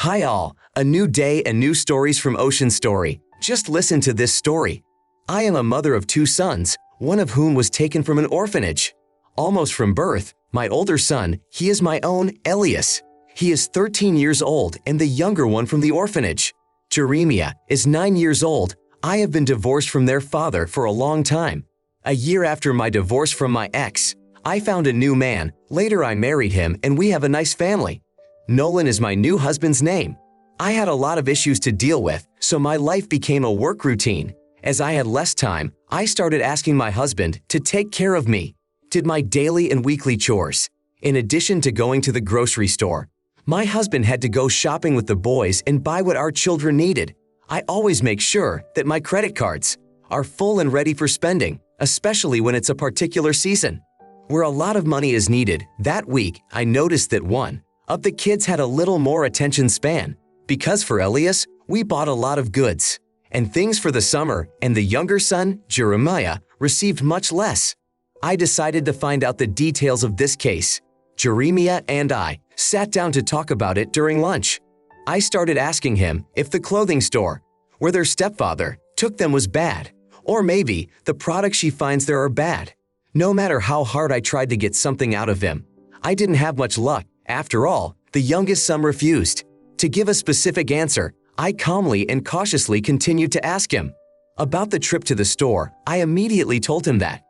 Hi all, a new day and new stories from Ocean Story. Just listen to this story. I am a mother of two sons, one of whom was taken from an orphanage. Almost from birth, my older son, he is my own Elias. He is 13 years old and the younger one from the orphanage. Jeremiah is 9 years old. I have been divorced from their father for a long time. A year after my divorce from my ex, I found a new man. Later I married him and we have a nice family. Nolan is my new husband's name. I had a lot of issues to deal with, so my life became a work routine. As I had less time, I started asking my husband to take care of me, did my daily and weekly chores. In addition to going to the grocery store, my husband had to go shopping with the boys and buy what our children needed. I always make sure that my credit cards are full and ready for spending, especially when it's a particular season. Where a lot of money is needed, that week I noticed that one of the kids had a little more attention span. Because for Elias, we bought a lot of goods and things for the summer, and the younger son, Jeremiah, received much less. I decided to find out the details of this case. Jeremiah and I sat down to talk about it during lunch. I started asking him if the clothing store where their stepfather took them was bad, or maybe the products she finds there are bad. No matter how hard I tried to get something out of him, I didn't have much luck. After all, the youngest son refused to give a specific answer. I calmly and cautiously continued to ask him about the trip to the store. I immediately told him that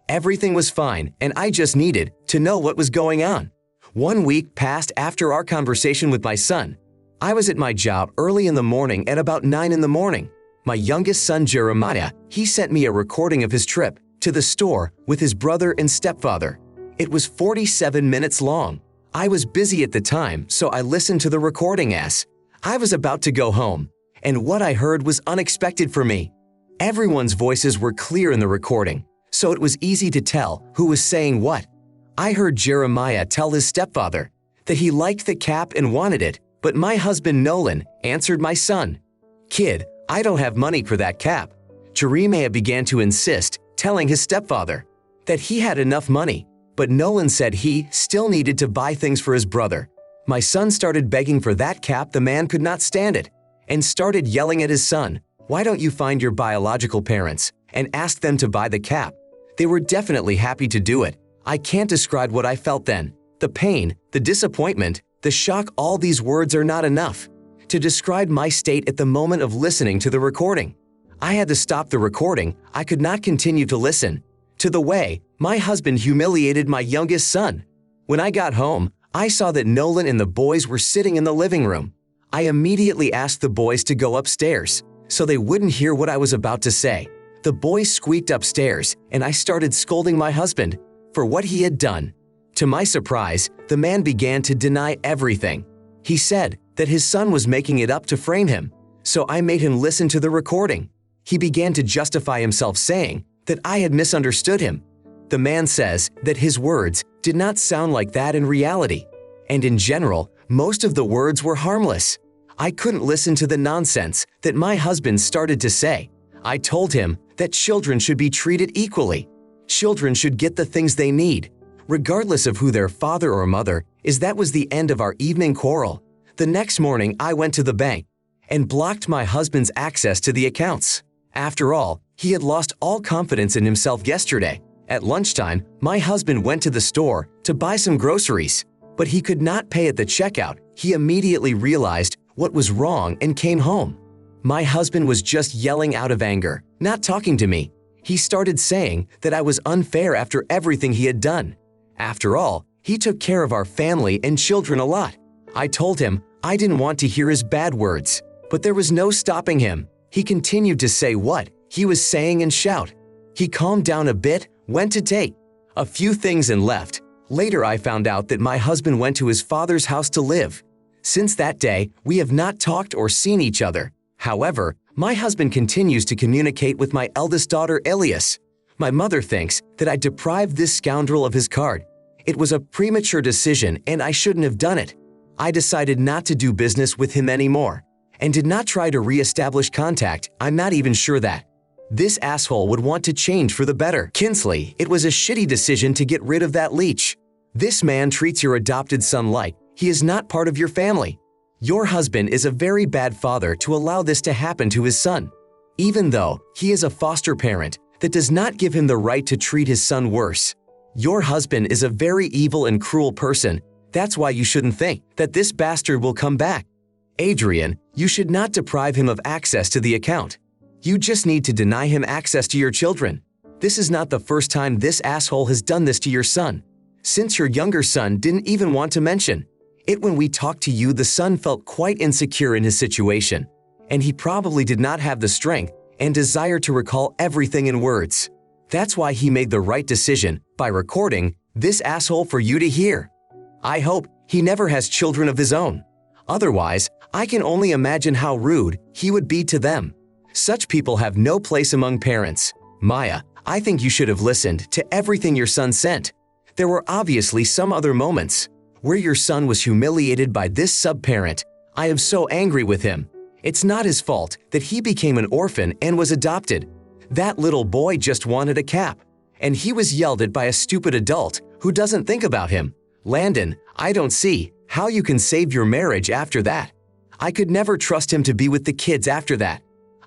everything was fine and I just needed to know what was going on. 1 week passed after our conversation with my son. I was at my job early in the morning at about 9 in the morning. My youngest son, Jeremiah, he sent me a recording of his trip to the store with his brother and stepfather. It was 47 minutes long. I was busy at the time, so I listened to the recording as I was about to go home, and what I heard was unexpected for me. Everyone's voices were clear in the recording, so it was easy to tell who was saying what. I heard Jeremiah tell his stepfather that he liked the cap and wanted it, but my husband Nolan answered my son, "Kid, I don't have money for that cap." Jeremiah began to insist, telling his stepfather that he had enough money, but Nolan said he still needed to buy things for his brother. My son started begging for that cap. The man could not stand it and started yelling at his son, "Why don't you find your biological parents and ask them to buy the cap?" They were definitely happy to do it. I can't describe what I felt then. The pain, the disappointment, the shock, all these words are not enough to describe my state at the moment of listening to the recording. I had to stop the recording. I could not continue to listen to the way my husband humiliated my youngest son. When I got home, I saw that Nolan and the boys were sitting in the living room. I immediately asked the boys to go upstairs so they wouldn't hear what I was about to say. The boys squeaked upstairs and I started scolding my husband for what he had done. To my surprise, the man began to deny everything. He said that his son was making it up to frame him, so I made him listen to the recording. He began to justify himself, saying that I had misunderstood him. The man says that his words did not sound like that in reality, and in general, most of the words were harmless. I couldn't listen to the nonsense that my husband started to say. I told him that children should be treated equally. Children should get the things they need, regardless of who their father or mother is. That was the end of our evening quarrel. The next morning, I went to the bank and blocked my husband's access to the accounts. After all, he had lost all confidence in himself yesterday. At lunchtime, my husband went to the store to buy some groceries, but he could not pay at the checkout. He immediately realized what was wrong and came home. My husband was just yelling out of anger, not talking to me. He started saying that I was unfair after everything he had done. After all, he took care of our family and children a lot. I told him I didn't want to hear his bad words, but there was no stopping him. He continued to say what he was saying and shout. He calmed down a bit, went to take a few things and left. Later I found out that my husband went to his father's house to live. Since that day, we have not talked or seen each other. However, my husband continues to communicate with my eldest daughter, Elias. My mother thinks that I deprived this scoundrel of his card. It was a premature decision and I shouldn't have done it. I decided not to do business with him anymore and did not try to re-establish contact. I'm not even sure that this asshole would want to change for the better. Kinsley, it was a shitty decision to get rid of that leech. This man treats your adopted son like he is not part of your family. Your husband is a very bad father to allow this to happen to his son. Even though he is a foster parent, that does not give him the right to treat his son worse. Your husband is a very evil and cruel person. That's why you shouldn't think that this bastard will come back. Adrian, you should not deprive him of access to the account. You just need to deny him access to your children. This is not the first time this asshole has done this to your son. Since your younger son didn't even want to mention it when we talked to you, the son felt quite insecure in his situation, and he probably did not have the strength and desire to recall everything in words. That's why he made the right decision by recording this asshole for you to hear. I hope he never has children of his own. Otherwise, I can only imagine how rude he would be to them. Such people have no place among parents. Maya, I think you should have listened to everything your son sent. There were obviously some other moments where your son was humiliated by this sub-parent. I am so angry with him. It's not his fault that he became an orphan and was adopted. That little boy just wanted a cap, and he was yelled at by a stupid adult who doesn't think about him. Landon, I don't see how you can save your marriage after that. I could never trust him to be with the kids after that.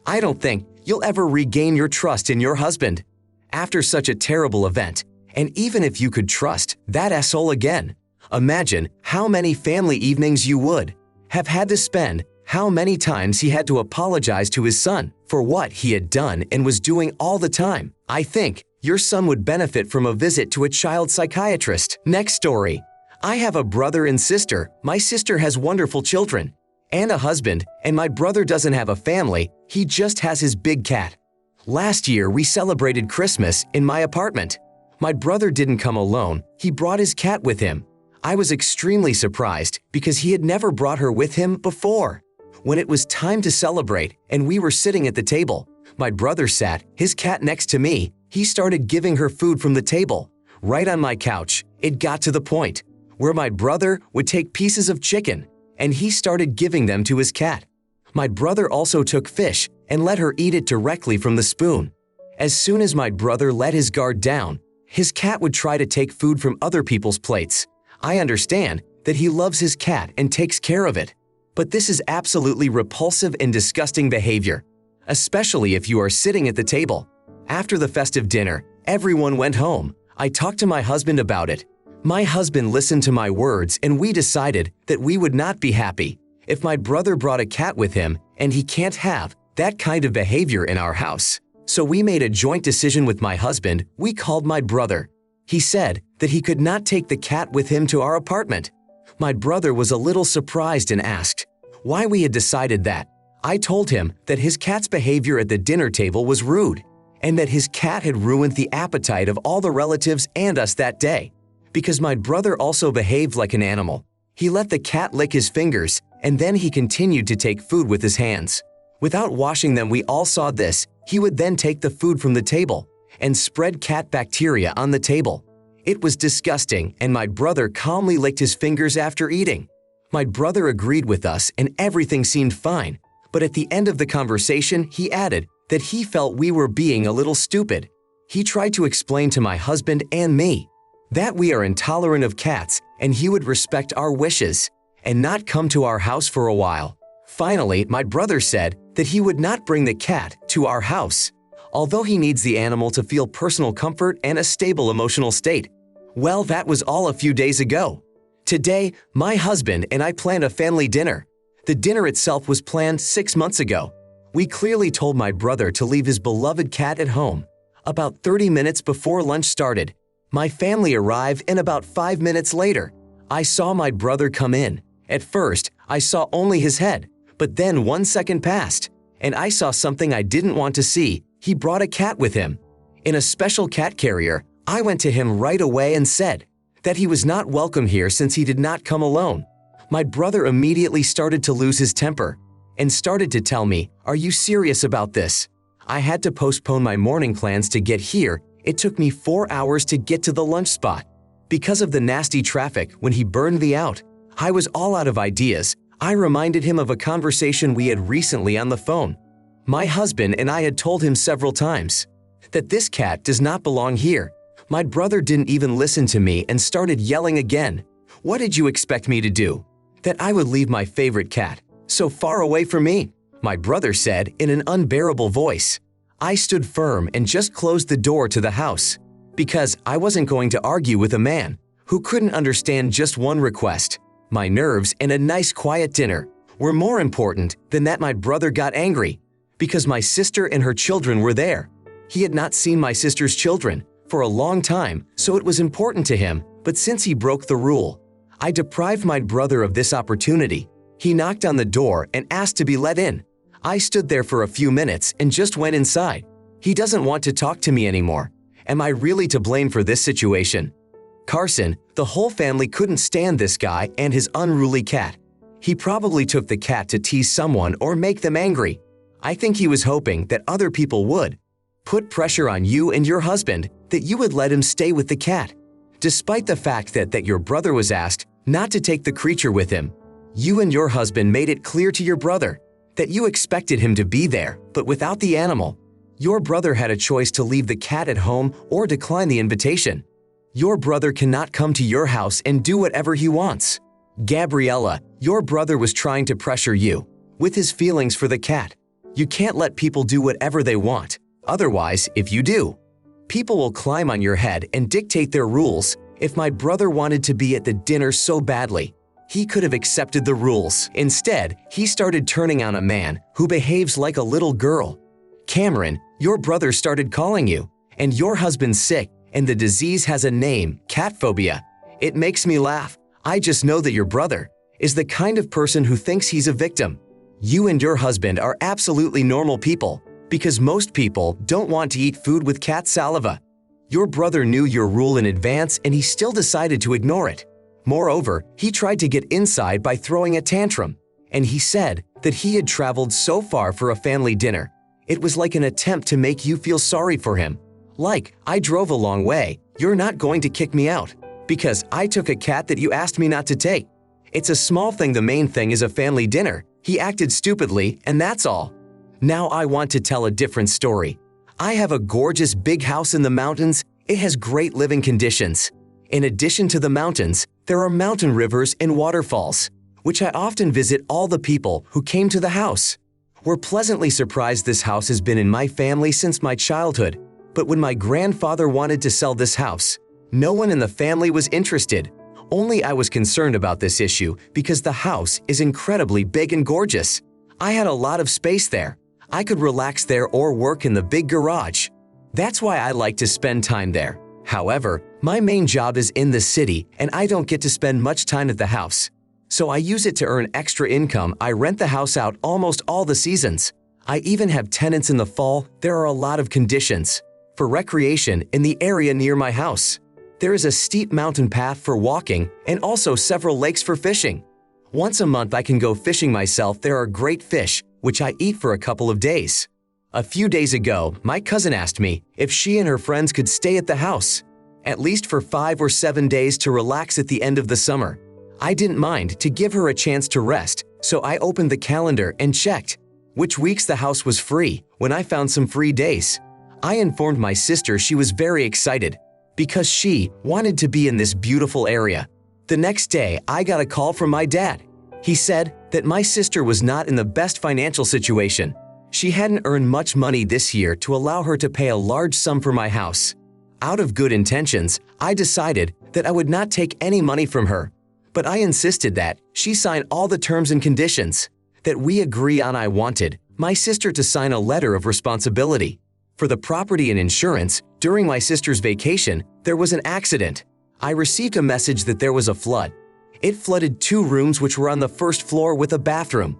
I don't think you'll ever regain your trust in your husband after such a terrible event. And even if you could trust that asshole again, imagine how many family evenings you would have had to spend, how many times he had to apologize to his son for what he had done and was doing all the time. I think your son would benefit from a visit to a child psychiatrist. Next story. I have a brother and sister. My sister has wonderful children and a husband, and my brother doesn't have a family. He just has his big cat. Last year, we celebrated Christmas in my apartment. My brother didn't come alone. He brought his cat with him. I was extremely surprised because he had never brought her with him before. When it was time to celebrate and we were sitting at the table, my brother sat his cat next to me. He started giving her food from the table, right on my couch. It got to the point where my brother would take pieces of chicken and he started giving them to his cat. My brother also took fish and let her eat it directly from the spoon. As soon as my brother let his guard down, his cat would try to take food from other people's plates. I understand that he loves his cat and takes care of it, but this is absolutely repulsive and disgusting behavior, especially if you are sitting at the table. After the festive dinner, everyone went home. I talked to my husband about it. My husband listened to my words and we decided that we would not be happy if my brother brought a cat with him, and he can't have that kind of behavior in our house. So we made a joint decision with my husband. We called my brother. He said that he could not take the cat with him to our apartment. My brother was a little surprised and asked why we had decided that. I told him that his cat's behavior at the dinner table was rude and that his cat had ruined the appetite of all the relatives and us that day. Because my brother also behaved like an animal. He let the cat lick his fingers and then he continued to take food with his hands. Without washing them, we all saw this. He would then take the food from the table and spread cat bacteria on the table. It was disgusting, and my brother calmly licked his fingers after eating. My brother agreed with us and everything seemed fine, but at the end of the conversation, he added that he felt we were being a little stupid. He tried to explain to my husband and me that we are intolerant of cats and he would respect our wishes and not come to our house for a while. Finally, my brother said that he would not bring the cat to our house, although he needs the animal to feel personal comfort and a stable emotional state. Well, that was all a few days ago. Today, my husband and I planned a family dinner. The dinner itself was planned 6 months ago. We clearly told my brother to leave his beloved cat at home. About 30 minutes before lunch started, my family arrived, and about 5 minutes later, I saw my brother come in. At first, I saw only his head, but then 1 second passed, and I saw something I didn't want to see. He brought a cat with him. In a special cat carrier, I went to him right away and said that he was not welcome here since he did not come alone. My brother immediately started to lose his temper and started to tell me, "Are you serious about this?" I had to postpone my morning plans to get here. It took me 4 hours to get to the lunch spot. Because of the nasty traffic when he burned me out, I was all out of ideas. I reminded him of a conversation we had recently on the phone. My husband and I had told him several times that this cat does not belong here. My brother didn't even listen to me and started yelling again. What did you expect me to do? that I would leave my favorite cat so far away from me, my brother said in an unbearable voice. I stood firm and just closed the door to the house because I wasn't going to argue with a man who couldn't understand just one request. My nerves and a nice quiet dinner were more important than that my brother got angry because my sister and her children were there. He had not seen my sister's children for a long time, so it was important to him, but since he broke the rule, I deprived my brother of this opportunity. He knocked on the door and asked to be let in. I stood there for a few minutes and just went inside. He doesn't want to talk to me anymore. Am I really to blame for this situation? Carson, the whole family couldn't stand this guy and his unruly cat. He probably took the cat to tease someone or make them angry. I think he was hoping that other people would put pressure on you and your husband that you would let him stay with the cat. Despite the fact that your brother was asked not to take the creature with him, you and your husband made it clear to your brother that you expected him to be there, but without the animal. Your brother had a choice to leave the cat at home or decline the invitation. Your brother cannot come to your house and do whatever he wants. Gabriella, your brother was trying to pressure you with his feelings for the cat. You can't let people do whatever they want. Otherwise, if you do, people will climb on your head and dictate their rules. If my brother wanted to be at the dinner so badly, he could have accepted the rules. Instead, he started turning on a man who behaves like a little girl. Cameron, your brother started calling you, and your husband's sick, and the disease has a name, cat phobia. It makes me laugh. I just know that your brother is the kind of person who thinks he's a victim. You and your husband are absolutely normal people because most people don't want to eat food with cat saliva. Your brother knew your rule in advance and he still decided to ignore it. Moreover, he tried to get inside by throwing a tantrum, and he said that he had traveled so far for a family dinner. It was like an attempt to make you feel sorry for him. Like, I drove a long way, you're not going to kick me out because I took a cat that you asked me not to take. It's a small thing, the main thing is a family dinner. He acted stupidly, and that's all. Now I want to tell a different story. I have a gorgeous big house in the mountains. It has great living conditions. In addition to the mountains, there are mountain rivers and waterfalls, which I often visit. All the people who came to the house were pleasantly surprised. This house has been in my family since my childhood, but when my grandfather wanted to sell this house, no one in the family was interested. Only I was concerned about this issue because the house is incredibly big and gorgeous. I had a lot of space there. I could relax there or work in the big garage. That's why I like to spend time there. However, my main job is in the city and I don't get to spend much time at the house. So I use it to earn extra income. I rent the house out almost all the seasons. I even have tenants in the fall. There are a lot of conditions for recreation in the area near my house. There is a steep mountain path for walking and also several lakes for fishing. Once a month I can go fishing myself. There are great fish, which I eat for a couple of days. A few days ago, my cousin asked me if she and her friends could stay at the house, at least for 5 or 7 days to relax at the end of the summer. I didn't mind to give her a chance to rest, so I opened the calendar and checked which weeks the house was free. When I found some free days, I informed my sister. She was very excited because she wanted to be in this beautiful area. The next day, I got a call from my dad. He said that my sister was not in the best financial situation. She hadn't earned much money this year to allow her to pay a large sum for my house. Out of good intentions, I decided that I would not take any money from her, but I insisted that she sign all the terms and conditions that we agree on. I wanted my sister to sign a letter of responsibility for the property and insurance. During my sister's vacation, there was an accident. I received a message that there was a flood. It flooded 2 rooms which were on the first floor with a bathroom.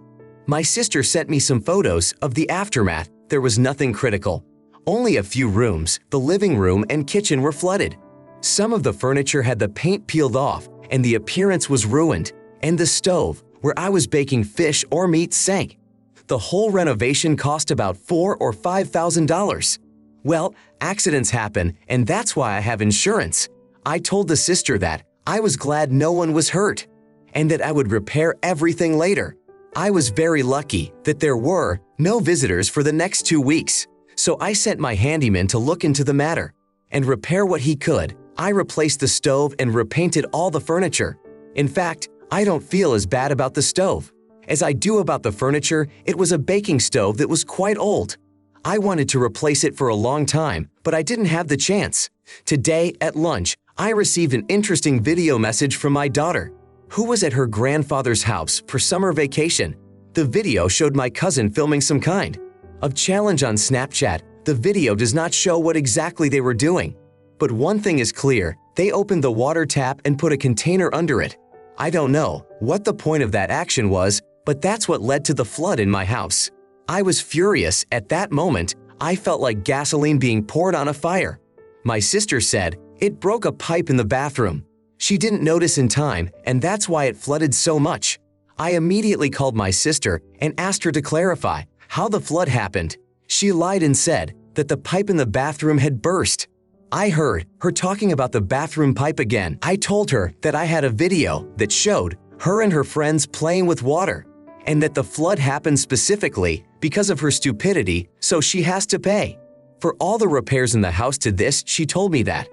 My sister sent me some photos of the aftermath. There was nothing critical. Only a few rooms, the living room and kitchen, were flooded. Some of the furniture had the paint peeled off and the appearance was ruined, and the stove, where I was baking fish or meat, sank. The whole renovation cost about $4,000 or $5,000. Well, accidents happen, and that's why I have insurance. I told the sister that I was glad no one was hurt and that I would repair everything later. I was very lucky that there were no visitors for the next 2 weeks, so I sent my handyman to look into the matter and repair what he could. I replaced the stove and repainted all the furniture. In fact, I don't feel as bad about the stove as I do about the furniture. It was a baking stove that was quite old. I wanted to replace it for a long time, but I didn't have the chance. Today, at lunch, I received an interesting video message from my daughter, who was at her grandfather's house for summer vacation. The video showed my cousin filming some kind of challenge on Snapchat. The video does not show what exactly they were doing. But one thing is clear, they opened the water tap and put a container under it. I don't know what the point of that action was, but that's what led to the flood in my house. I was furious. At that moment, I felt like gasoline being poured on a fire. My sister said it broke a pipe in the bathroom. She didn't notice in time, and that's why it flooded so much. I immediately called my sister and asked her to clarify how the flood happened. She lied and said that the pipe in the bathroom had burst. I heard her talking about the bathroom pipe again. I told her that I had a video that showed her and her friends playing with water, and that the flood happened specifically because of her stupidity, so she has to pay for all the repairs in the house. To this, she told me that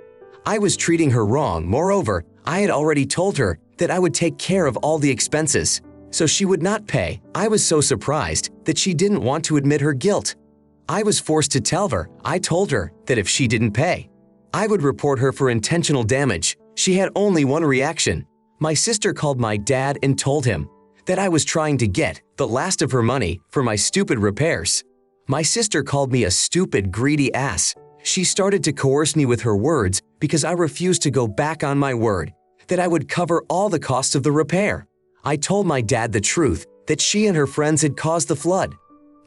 I was treating her wrong. Moreover, I had already told her that I would take care of all the expenses, so she would not pay. I was so surprised that she didn't want to admit her guilt. I was forced to tell her. I told her that if she didn't pay, I would report her for intentional damage. She had only one reaction. My sister called my dad and told him that I was trying to get the last of her money for my stupid repairs. My sister called me a stupid, greedy ass. She started to coerce me with her words because I refused to go back on my word that I would cover all the costs of the repair. I told my dad the truth, that she and her friends had caused the flood.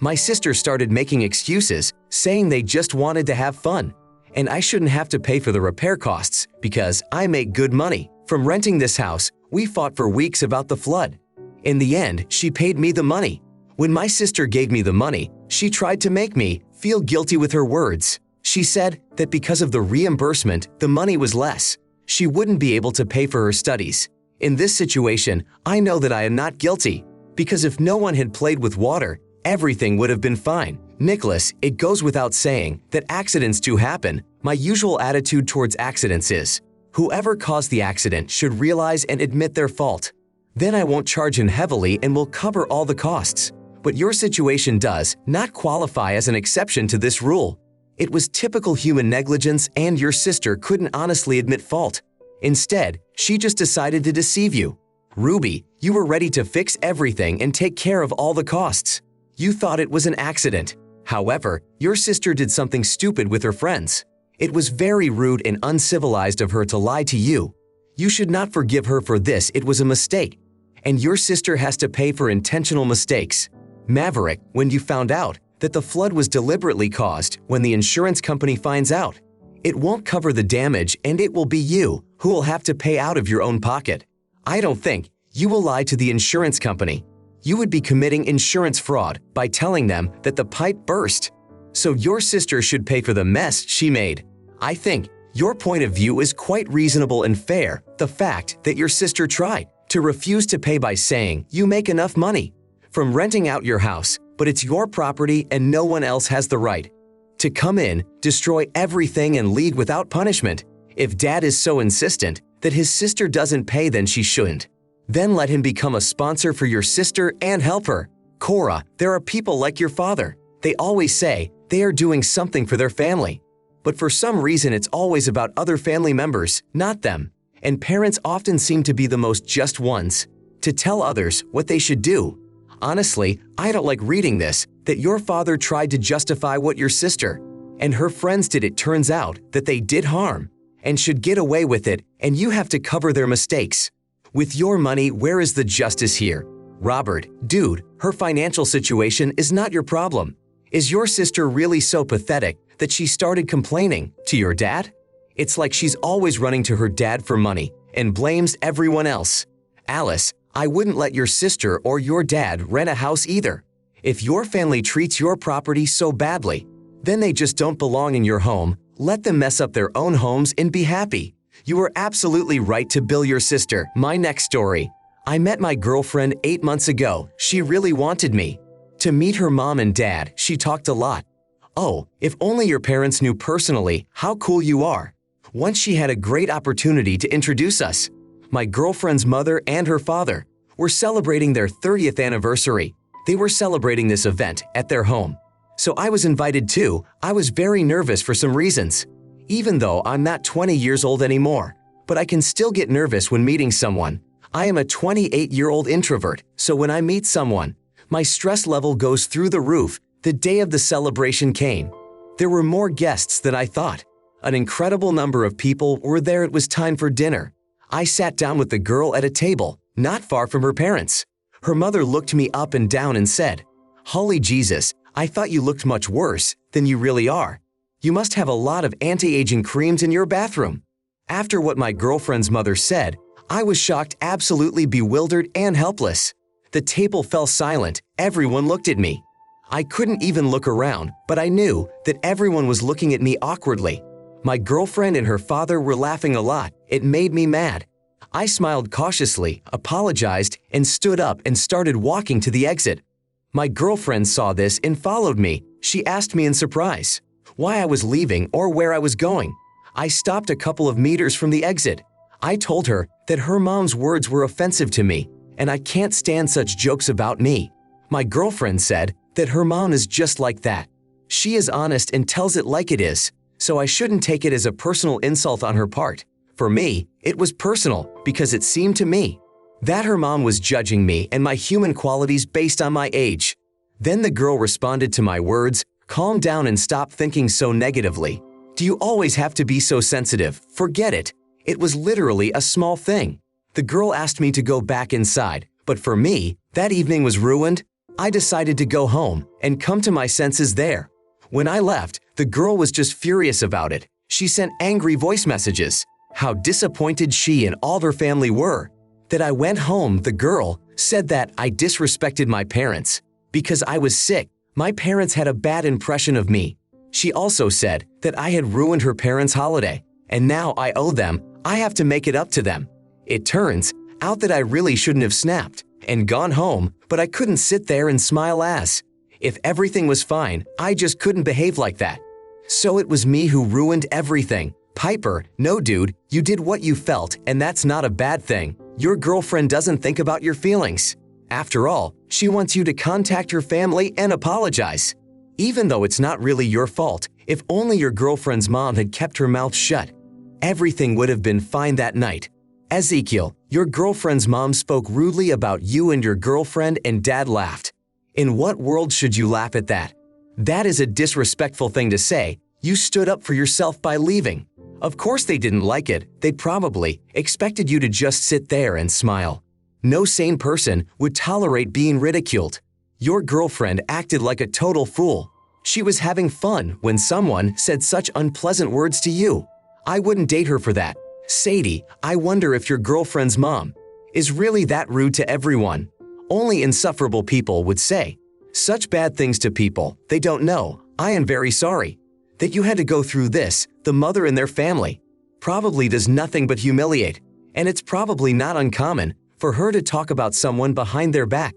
My sister started making excuses, saying they just wanted to have fun, and I shouldn't have to pay for the repair costs because I make good money from renting this house. We fought for weeks about the flood. In the end, she paid me the money. When my sister gave me the money, she tried to make me feel guilty with her words. She said that because of the reimbursement, the money was less. She wouldn't be able to pay for her studies. In this situation, I know that I am not guilty, because if no one had played with water, everything would have been fine. Nicholas, it goes without saying that accidents do happen. My usual attitude towards accidents is, whoever caused the accident should realize and admit their fault. Then I won't charge him heavily and will cover all the costs. But your situation does not qualify as an exception to this rule. It was typical human negligence, and your sister couldn't honestly admit fault. Instead, she just decided to deceive you. Ruby, you were ready to fix everything and take care of all the costs. You thought it was an accident. However, your sister did something stupid with her friends. It was very rude and uncivilized of her to lie to you. You should not forgive her for this. It was a mistake, and your sister has to pay for intentional mistakes. Maverick, when you found out that the flood was deliberately caused, when the insurance company finds out, it won't cover the damage, and it will be you who will have to pay out of your own pocket. I don't think you will lie to the insurance company. You would be committing insurance fraud by telling them that the pipe burst. So your sister should pay for the mess she made. I think your point of view is quite reasonable and fair. The fact that your sister tried to refuse to pay by saying you make enough money from renting out your house, but it's your property and no one else has the right to come in, destroy everything, and leave without punishment. If dad is so insistent that his sister doesn't pay, then she shouldn't. Then let him become a sponsor for your sister and help her. Cora, there are people like your father. They always say they are doing something for their family. But for some reason, it's always about other family members, not them. And parents often seem to be the most just ones to tell others what they should do. Honestly, I don't like reading this, that your father tried to justify what your sister and her friends did. It turns out that they did harm and should get away with it, and you have to cover their mistakes. With your money, where is the justice here? Robert, dude, her financial situation is not your problem. Is your sister really so pathetic that she started complaining to your dad? It's like she's always running to her dad for money and blames everyone else. Alice, I wouldn't let your sister or your dad rent a house either. If your family treats your property so badly, then they just don't belong in your home. Let them mess up their own homes and be happy. You were absolutely right to bill your sister. My next story. I met my girlfriend 8 months ago. She really wanted me to meet her mom and dad. She talked a lot. Oh, if only your parents knew personally how cool you are. Once she had a great opportunity to introduce us. My girlfriend's mother and her father were celebrating their 30th anniversary. They were celebrating this event at their home. So I was invited too. I was very nervous for some reasons. Even though I'm not 20 years old anymore, but I can still get nervous when meeting someone. I am a 28-year-old introvert, so when I meet someone, my stress level goes through the roof. The day of the celebration came. There were more guests than I thought. An incredible number of people were there. It was time for dinner. I sat down with the girl at a table, not far from her parents. Her mother looked me up and down and said, "Holy Jesus, I thought you looked much worse than you really are. You must have a lot of anti-aging creams in your bathroom." After what my girlfriend's mother said, I was shocked, absolutely bewildered and helpless. The table fell silent. Everyone looked at me. I couldn't even look around, but I knew that everyone was looking at me awkwardly. My girlfriend and her father were laughing a lot. It made me mad. I smiled cautiously, apologized, and stood up and started walking to the exit. My girlfriend saw this and followed me. She asked me in surprise why I was leaving or where I was going. I stopped a couple of meters from the exit. I told her that her mom's words were offensive to me, and I can't stand such jokes about me. My girlfriend said that her mom is just like that. She is honest and tells it like it is, so I shouldn't take it as a personal insult on her part. For me, it was personal because it seemed to me that her mom was judging me and my human qualities based on my age. Then the girl responded to my words, "Calm down and stop thinking so negatively. Do you always have to be so sensitive? Forget it. It was literally a small thing." The girl asked me to go back inside, but for me, that evening was ruined. I decided to go home and come to my senses there. When I left, the girl was just furious about it. She sent angry voice messages, how disappointed she and all her family were. That I went home, the girl said that I disrespected my parents. Because I was sick, my parents had a bad impression of me. She also said that I had ruined her parents' holiday, and now I owe them. I have to make it up to them. It turns out that I really shouldn't have snapped and gone home, but I couldn't sit there and smile as if everything was fine. I just couldn't behave like that. So it was me who ruined everything. Piper, no dude, you did what you felt, and that's not a bad thing. Your girlfriend doesn't think about your feelings. After all, she wants you to contact her family and apologize. Even though it's not really your fault, if only your girlfriend's mom had kept her mouth shut, everything would have been fine that night. Ezekiel, your girlfriend's mom spoke rudely about you and your girlfriend, and dad laughed. In what world should you laugh at that? That is a disrespectful thing to say. You stood up for yourself by leaving. Of course they didn't like it. They probably expected you to just sit there and smile. No sane person would tolerate being ridiculed. Your girlfriend acted like a total fool. She was having fun when someone said such unpleasant words to you. I wouldn't date her for that. Sadie, I wonder if your girlfriend's mom is really that rude to everyone. Only insufferable people would say such bad things to people they don't know. I am very sorry that you had to go through this. The mother and their family probably does nothing but humiliate, and it's probably not uncommon for her to talk about someone behind their back,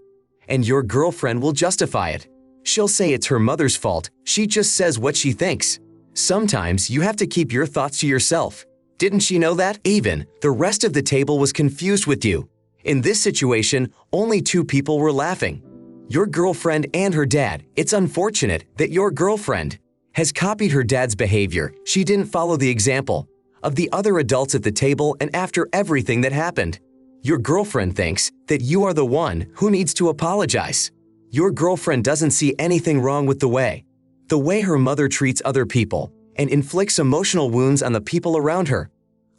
and your girlfriend will justify it. She'll say it's her mother's fault. She just says what she thinks. Sometimes you have to keep your thoughts to yourself. Didn't she know that? Even the rest of the table was confused with you. In this situation, only two people were laughing. Your girlfriend and her dad. It's unfortunate that your girlfriend has copied her dad's behavior. She didn't follow the example of the other adults at the table, and after everything that happened, your girlfriend thinks that you are the one who needs to apologize. Your girlfriend doesn't see anything wrong with the way her mother treats other people and inflicts emotional wounds on the people around her.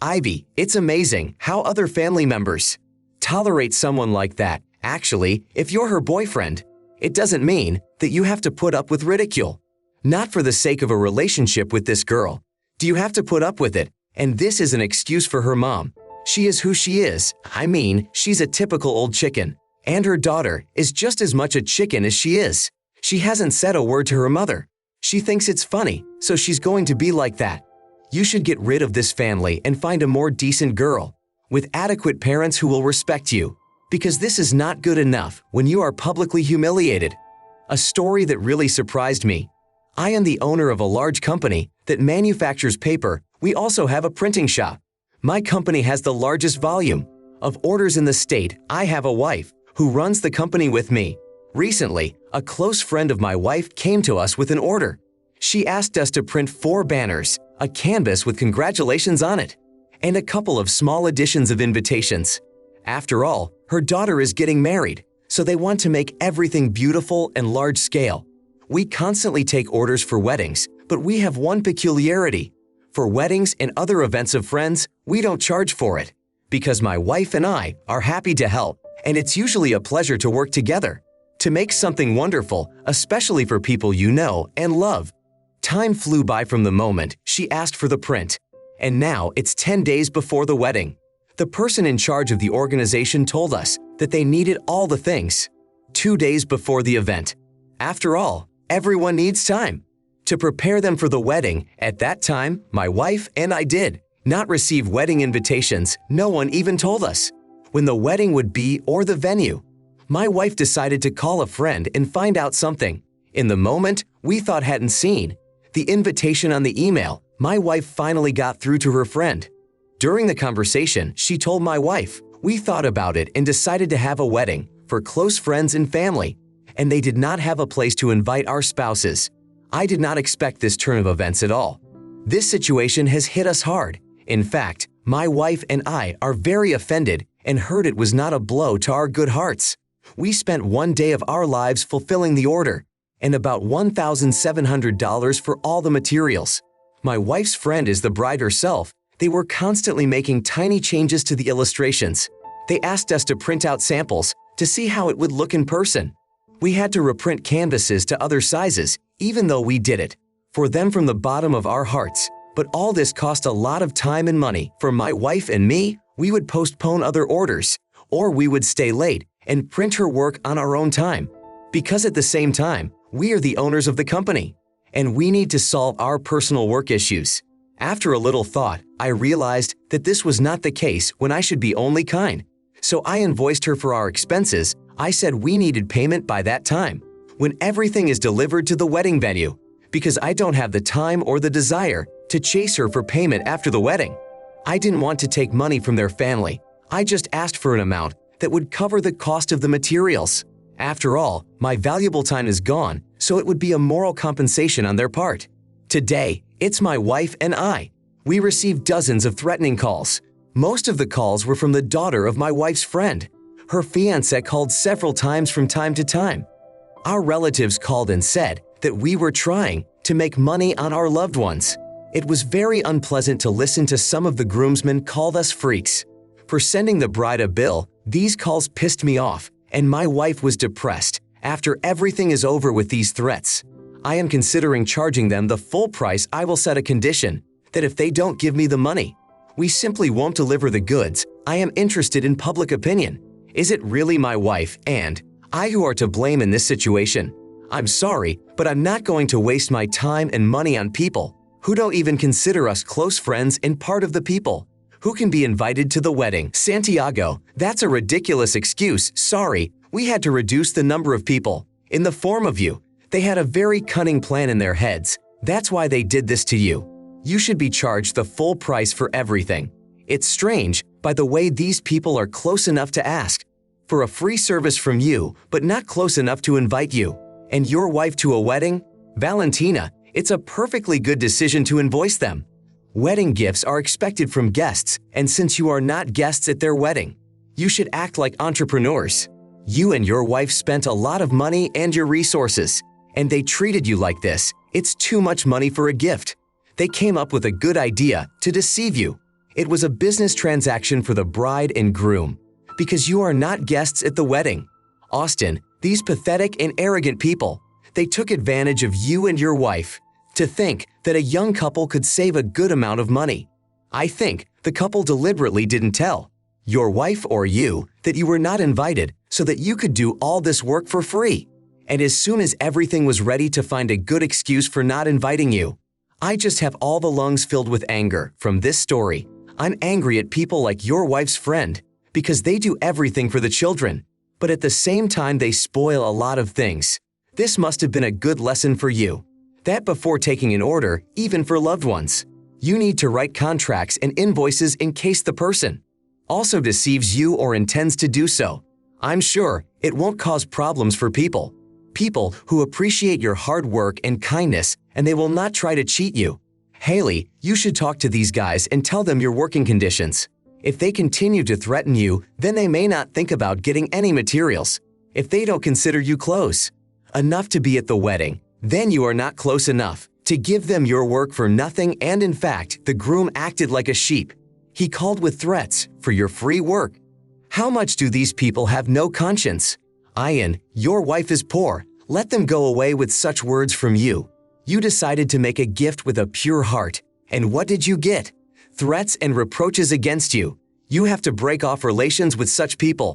Ivy, it's amazing how other family members tolerate someone like that. Actually, if you're her boyfriend, it doesn't mean that you have to put up with ridicule. Not for the sake of a relationship with this girl. Do you have to put up with it? And this is an excuse for her mom. She is who she is. I mean, she's a typical old chicken. And her daughter is just as much a chicken as she is. She hasn't said a word to her mother. She thinks it's funny, so she's going to be like that. You should get rid of this family and find a more decent girl with adequate parents who will respect you. Because this is not good enough when you are publicly humiliated. A story that really surprised me. I am the owner of a large company that manufactures paper. We also have a printing shop. My company has the largest volume Of orders in the state, I have a wife who runs the company with me. Recently, a close friend of my wife came to us with an order. She asked us to print 4 banners, a canvas with congratulations on it, and a couple of small additions of invitations. After all, her daughter is getting married, so they want to make everything beautiful and large scale. We constantly take orders for weddings, but we have one peculiarity. For weddings and other events of friends, we don't charge for it, because my wife and I are happy to help, and it's usually a pleasure to work together, to make something wonderful, especially for people you know and love. Time flew by from the moment she asked for the print, and now it's 10 days before the wedding. The person in charge of the organization told us that they needed all the things 2 days before the event. After all, everyone needs time to prepare them for the wedding. At that time, my wife and I did not receive wedding invitations. No one even told us when the wedding would be or the venue. My wife decided to call a friend and find out something. In the moment we thought hadn't seen the invitation on the email, my wife finally got through to her friend. During the conversation, she told my wife, we thought about it and decided to have a wedding for close friends and family, and they did not have a place to invite our spouses. I did not expect this turn of events at all. This situation has hit us hard. In fact, my wife and I are very offended and heard it was not a blow to our good hearts. We spent 1 day of our lives fulfilling the order, and about $1,700 for all the materials. My wife's friend is the bride herself. They were constantly making tiny changes to the illustrations. They asked us to print out samples to see how it would look in person. We had to reprint canvases to other sizes, even though we did it for them from the bottom of our hearts. But all this cost a lot of time and money. For my wife and me, we would postpone other orders, or we would stay late and print her work on our own time. Because at the same time, we are the owners of the company, and we need to solve our personal work issues. After a little thought, I realized that this was not the case when I should be only kind. So I invoiced her for our expenses. I said we needed payment by that time, when everything is delivered to the wedding venue, because I don't have the time or the desire to chase her for payment after the wedding. I didn't want to take money from their family. I just asked for an amount that would cover the cost of the materials. After all, my valuable time is gone, so it would be a moral compensation on their part. Today, it's my wife and I. We received dozens of threatening calls. Most of the calls were from the daughter of my wife's friend. Her fiancé called several times from time to time. Our relatives called and said that we were trying to make money on our loved ones. It was very unpleasant to listen to some of the groomsmen call us freaks for sending the bride a bill. These calls pissed me off, and my wife was depressed. After everything is over with these threats, I am considering charging them the full price. I will set a condition that if they don't give me the money, we simply won't deliver the goods. I am interested in public opinion. Is it really my wife and I who are to blame in this situation? I'm sorry, but I'm not going to waste my time and money on people who don't even consider us close friends and part of the people who can be invited to the wedding. Santiago, that's a ridiculous excuse. Sorry, we had to reduce the number of people in the form of you. They had a very cunning plan in their heads. That's why they did this to you. You should be charged the full price for everything. It's strange, by the way, these people are close enough to ask for a free service from you, but not close enough to invite you and your wife to a wedding? Valentina, it's a perfectly good decision to invoice them. Wedding gifts are expected from guests, and since you are not guests at their wedding, you should act like entrepreneurs. You and your wife spent a lot of money and your resources, and they treated you like this. It's too much money for a gift. They came up with a good idea to deceive you. It was a business transaction for the bride and groom, because you are not guests at the wedding. Austin, these pathetic and arrogant people, they took advantage of you and your wife to think that a young couple could save a good amount of money. I think the couple deliberately didn't tell your wife or you that you were not invited so that you could do all this work for free. And as soon as everything was ready to find a good excuse for not inviting you, I just have all the lungs filled with anger from this story. I'm angry at people like your wife's friend because they do everything for the children, but at the same time they spoil a lot of things. This must have been a good lesson for you, that before taking an order, even for loved ones, you need to write contracts and invoices in case the person also deceives you or intends to do so. I'm sure it won't cause problems for people. People who appreciate your hard work and kindness, and they will not try to cheat you. Haley, you should talk to these guys and tell them your working conditions. If they continue to threaten you, then they may not think about getting any materials. If they don't consider you close enough to be at the wedding, then you are not close enough to give them your work for nothing, and in fact, the groom acted like a sheep. He called with threats for your free work. How much do these people have no conscience? Ian, your wife is poor. Let them go away with such words from you. You decided to make a gift with a pure heart. And what did you get? Threats and reproaches against you. You have to break off relations with such people.